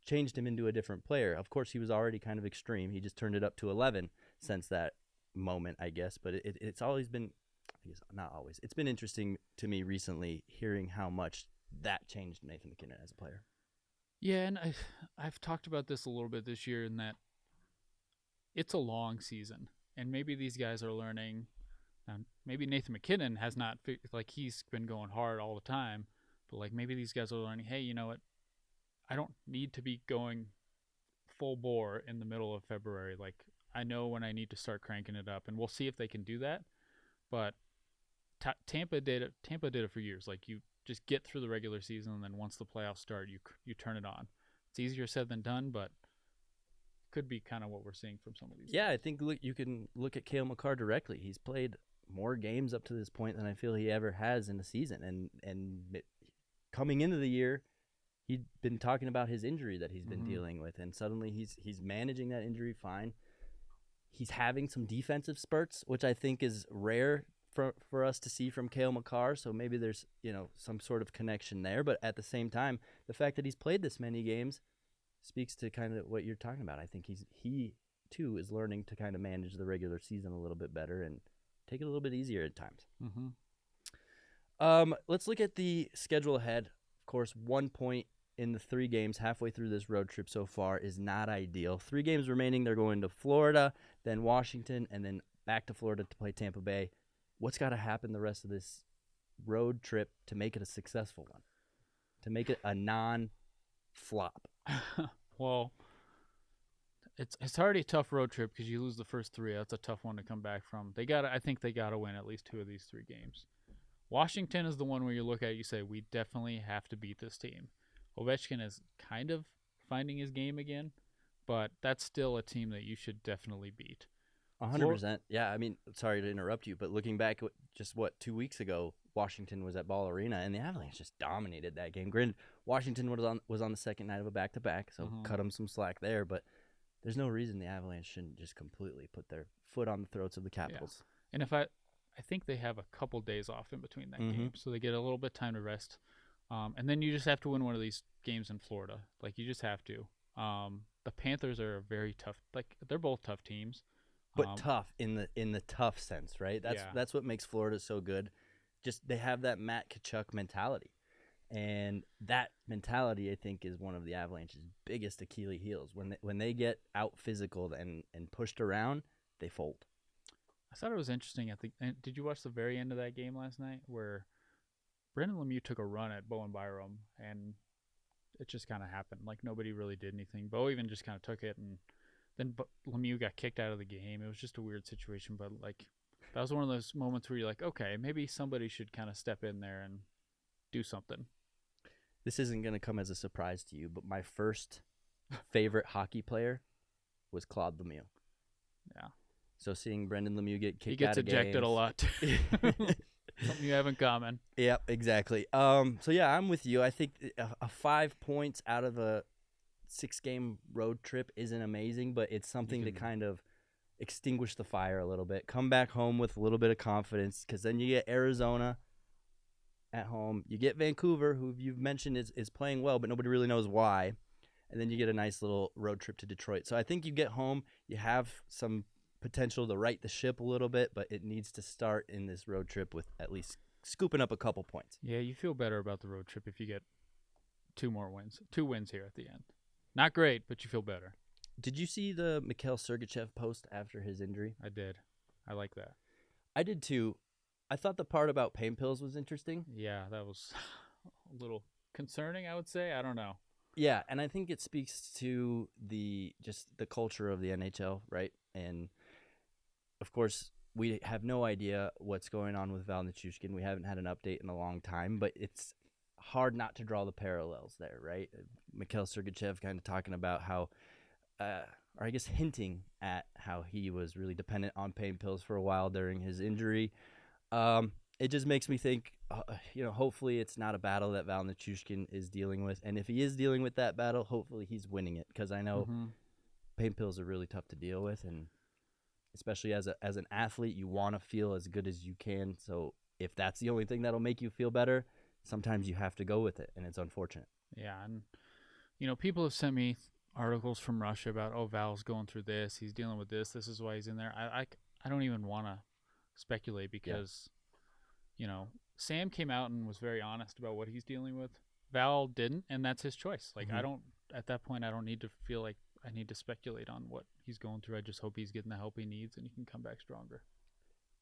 changed him into a different player. Of course, he was already kind of extreme. He just turned it up to 11 since that moment, I guess. But it's always been, I guess not always, it's been interesting to me recently hearing how much that changed Nathan MacKinnon as a player. Yeah, and I've talked about this a little bit this year in that it's a long season. And maybe these guys are learning. Maybe Nathan MacKinnon has not, he's been going hard all the time. But, maybe these guys are learning, hey, you know what? I don't need to be going full bore in the middle of February. Like, I know when I need to start cranking it up, and we'll see if they can do that. But Tampa did it. Tampa did it for years. Like, you just get through the regular season, and then once the playoffs start, you turn it on. It's easier said than done, but could be kind of what we're seeing from some of these. Yeah, I think you can look at Cale Makar directly. He's played more games up to this point than I feel he ever has in a season, and coming into the year, he'd been talking about his injury that he's been dealing with, and suddenly he's managing that injury fine. He's having some defensive spurts, which I think is rare for us to see from Cale Makar, so maybe there's some sort of connection there. But at the same time, the fact that he's played this many games speaks to kind of what you're talking about. I think he too is learning to kind of manage the regular season a little bit better and take it a little bit easier at times. Let's look at the schedule ahead. Of course, 1 point in the 3 games halfway through this road trip so far is not ideal. 3 games remaining. They're going to Florida, then Washington, and then back to Florida to play Tampa Bay. What's got to happen the rest of this road trip to make it a successful one, to make it a non-flop? Well, it's already a tough road trip because you lose the first 3. That's a tough one to come back from. I think they got to win at least 2 of these 3 games. Washington is the one where you look at it, you say, we definitely have to beat this team. Ovechkin is kind of finding his game again, but that's still a team that you should definitely beat. 100%. Yeah, I mean, sorry to interrupt you, but looking back just 2 weeks ago, Washington was at Ball Arena, and the Avalanche just dominated that game. Granted, Washington was on the second night of a back-to-back, so cut them some slack there, but there's no reason the Avalanche shouldn't just completely put their foot on the throats of the Capitals. Yeah. And I think they have a couple days off in between that game, so they get a little bit of time to rest. And then you just have to win one of these games in Florida. Like, you just have to. The Panthers are very tough. Like, they're both tough teams. But tough in the tough sense, right? That's what makes Florida so good. Just they have that Matt Tkachuk mentality. And that mentality, I think, is one of the Avalanche's biggest Achilles heels. When they get out physical and pushed around, they fold. I thought it was interesting. Did you watch the very end of that game last night where Brendan Lemieux took a run at Bo and Byram, and it just kind of happened. Like, nobody really did anything. Bo even just kind of took it, and then Lemieux got kicked out of the game. It was just a weird situation, but, like, that was one of those moments where you're like, okay, maybe somebody should kind of step in there and do something. This isn't going to come as a surprise to you, but my first favorite hockey player was Claude Lemieux. Yeah. So seeing Brendan Lemieux get kicked out of games. He gets ejected a lot. Something you have in common. Yep, exactly. So yeah, I'm with you. I think a 5 points out of a 6-game road trip isn't amazing, but it's something to kind of extinguish the fire a little bit. Come back home with a little bit of confidence, because then you get Arizona at home. You get Vancouver, who you've mentioned is playing well, but nobody really knows why. And then you get a nice little road trip to Detroit. So I think you get home, you have some potential to right the ship a little bit, but it needs to start in this road trip with at least scooping up a couple points. Yeah, you feel better about the road trip if you get 2 more wins. 2 wins here at the end. Not great, but you feel better. Did you see the Mikhail Sergachev post after his injury? I did. I like that. I did too. I thought the part about pain pills was interesting. Yeah, that was a little concerning, I would say. I don't know. Yeah, and I think it speaks to the culture of the NHL, right? And of course, we have no idea what's going on with Val Nichushkin. We haven't had an update in a long time, but it's hard not to draw the parallels there, right? Mikhail Sergachev kind of talking about how, or I guess hinting at how he was really dependent on pain pills for a while during his injury. It just makes me think, hopefully it's not a battle that Val Nichushkin is dealing with. And if he is dealing with that battle, hopefully he's winning it, because I know pain pills are really tough to deal with. And especially as an athlete, you want to feel as good as you can. So if that's the only thing that'll make you feel better, sometimes you have to go with it, and it's unfortunate. Yeah, and, people have sent me articles from Russia about, Val's going through this, he's dealing with this is why he's in there. I don't even want to speculate because, Sam came out and was very honest about what he's dealing with. Val didn't, and that's his choice. Like, at that point, I don't need to feel like I need to speculate on what he's going through. I just hope he's getting the help he needs and he can come back stronger.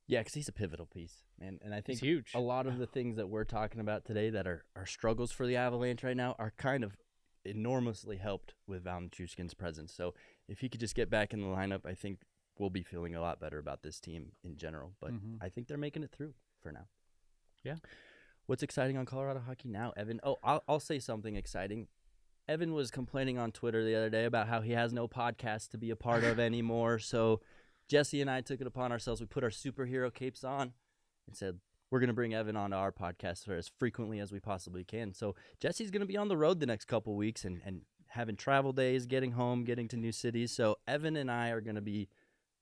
Yeah, because he's a pivotal piece, man. And I think he's huge. A lot of the things that we're talking about today that are struggles for the Avalanche right now are kind of enormously helped with Valenchushkin's presence. So if he could just get back in the lineup, I think we'll be feeling a lot better about this team in general. But I think they're making it through for now. Yeah. What's exciting on Colorado Hockey Now, Evan? Oh, I'll say something exciting. Evan was complaining on Twitter the other day about how he has no podcast to be a part of anymore. So Jesse and I took it upon ourselves. We put our superhero capes on and said, we're going to bring Evan onto our podcast for as frequently as we possibly can. So Jesse's going to be on the road the next couple weeks and having travel days, getting home, getting to new cities. So Evan and I are going to be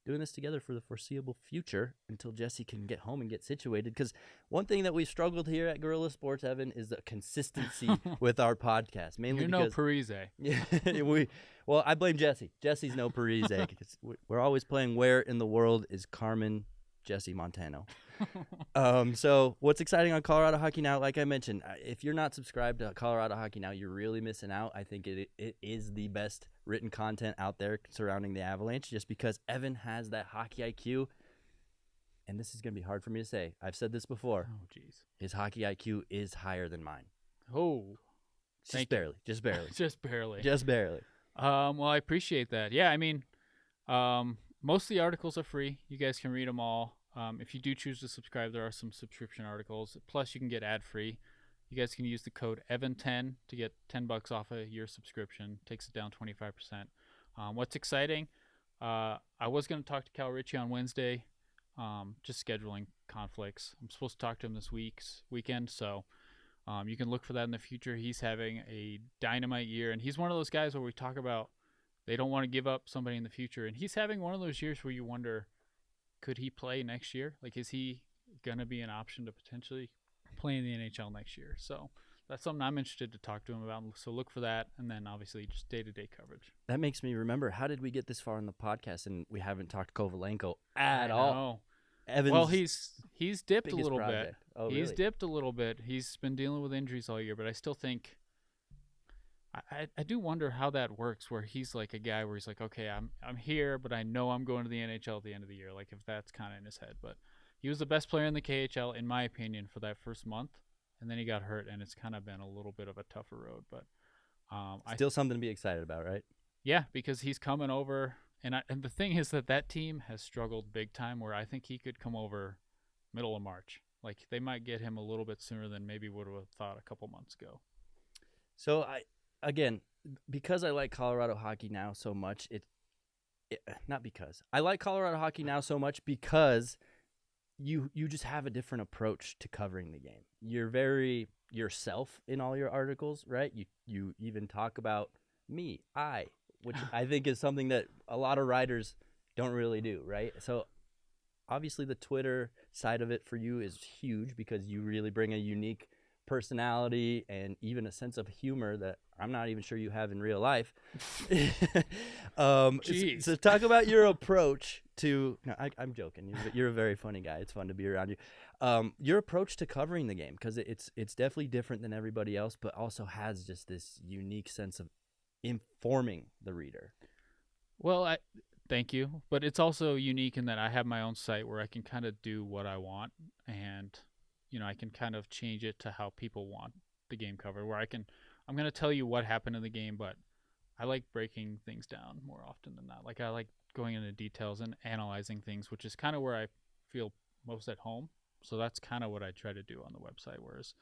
doing this together for the foreseeable future until Jesse can get home and get situated. Because one thing that we've struggled here at Guerrilla Sports, Evan, is the consistency with our podcast. Mainly because Parise. Yeah, well, I blame Jesse. Jesse's no Parise. Because we're always playing Where in the World is Carmen Jesse Montano. So what's exciting on Colorado Hockey Now, like I mentioned, if you're not subscribed to Colorado Hockey Now, you're really missing out. I think it is the best written content out there surrounding the Avalanche, just because Evan has that hockey IQ. And this is going to be hard for me to say. I've said this before. Oh, jeez. His hockey IQ is higher than mine. Oh. Just barely. Just barely. Just barely. Well, I appreciate that. Yeah, I mean, most of the articles are free. You guys can read them all. If you do choose to subscribe, there are some subscription articles. Plus, you can get ad-free. You guys can use the code EVAN10 to get $10 off a year subscription. Takes it down 25%. What's exciting, I was going to talk to Cal Ritchie on Wednesday, just scheduling conflicts. I'm supposed to talk to him this weekend, so you can look for that in the future. He's having a dynamite year, and he's one of those guys where we talk about they don't want to give up somebody in the future, and he's having one of those years where you wonder, could he play next year? Like, is he going to be an option to potentially play in the NHL next year? So that's something I'm interested to talk to him about. So look for that. And then obviously just day-to-day coverage. That makes me remember, how did we get this far in the podcast and we haven't talked Kovalenko at all? Evan's well, he's dipped a little project. bit. Oh, he's really? dipped a little bit. He's been dealing with injuries all year, but I still think I do wonder how that works, where he's like a guy where he's like, okay, I'm here, but I know I'm going to the NHL at the end of the year. Like, if that's kind of in his head. But he was the best player in the KHL, in my opinion, for that first month, and then he got hurt, and it's kind of been a little bit of a tougher road. But still something to be excited about, right? Yeah, because he's coming over, and the thing is that team has struggled big time, where I think he could come over middle of March. Like, they might get him a little bit sooner than maybe would have thought a couple months ago. So Again, because I like Colorado Hockey Now so much, not because. I like Colorado Hockey Now so much because you just have a different approach to covering the game. You're very yourself in all your articles, right? You even talk about which I think is something that a lot of writers don't really do, right? So obviously the Twitter side of it for you is huge because you really bring a unique personality and even a sense of humor that I'm not even sure you have in real life. So talk about your approach to – no, I'm joking. You're a very funny guy. It's fun to be around you. Your approach to covering the game, because it's definitely different than everybody else, but also has just this unique sense of informing the reader. Well, thank you. But it's also unique in that I have my own site where I can kind of do what I want, and – I can kind of change it to how people want the game covered, where I'm going to tell you what happened in the game, but I like breaking things down more often than not. Like, I like going into details and analyzing things, which is kind of where I feel most at home. So that's kind of what I try to do on the website, whereas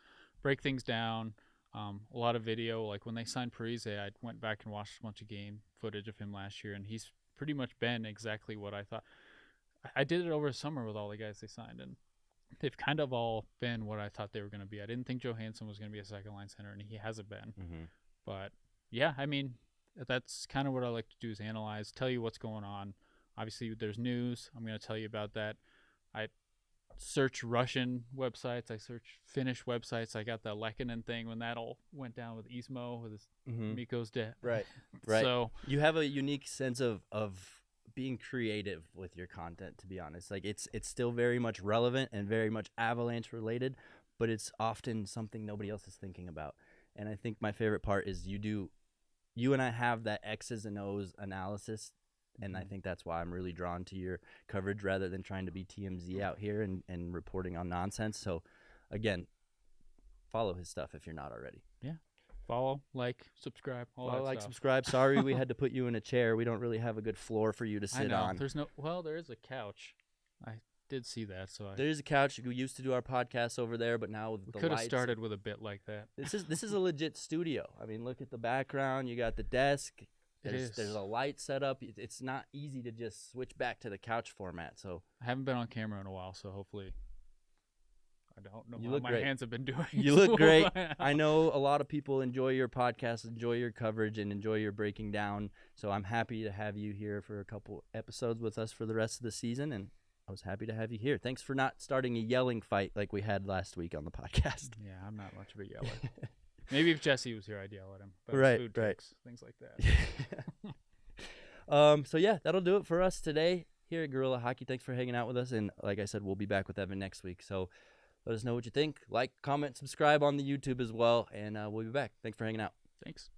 break things down, a lot of video. Like, when they signed Parise, I went back and watched a bunch of game footage of him last year, and he's pretty much been exactly what I thought. I did it over the summer with all the guys they signed, and they've kind of all been what I thought they were going to be. I didn't think Johansson was going to be a second-line center, and he hasn't been. Mm-hmm. But, yeah, I mean, that's kind of what I like to do, is analyze, tell you what's going on. Obviously, there's news. I'm going to tell you about that. I search Russian websites. I search Finnish websites. I got the Lehkonen thing when that all went down with Ismo, with his Mikko's death. Right. So you have a unique sense of being creative with your content, to be honest. Like, it's still very much relevant and very much Avalanche related, but it's often something nobody else is thinking about. And I think my favorite part is you and I have that X's and O's analysis, and I think that's why I'm really drawn to your coverage rather than trying to be TMZ out here and reporting on nonsense. So again, follow his stuff if you're not already. Yeah. Follow, like, subscribe, all that stuff. Subscribe. Sorry we had to put you in a chair. We don't really have a good floor for you to sit I know. on. There is a couch. I did see that. There is a couch. We used to do our podcast over there, but now with the lights. We could have started with a bit like that. This is a legit studio. I mean, look at the background. You got the desk. There's a light set up. It's not easy to just switch back to the couch format. So I haven't been on camera in a while, so hopefully I don't know how my hands have been doing. You look great. I know a lot of people enjoy your podcast, enjoy your coverage, and enjoy your breaking down. So I'm happy to have you here for a couple episodes with us for the rest of the season, and I was happy to have you here. Thanks for not starting a yelling fight like we had last week on the podcast. Yeah, I'm not much of a yeller. Maybe if Jesse was here, I'd yell at him. But food takes, things like that. So yeah, that'll do it for us today here at Guerilla Hockey. Thanks for hanging out with us, and like I said, we'll be back with Evan next week. So let us know what you think. Like, comment, subscribe on the YouTube as well, and we'll be back. Thanks for hanging out. Thanks.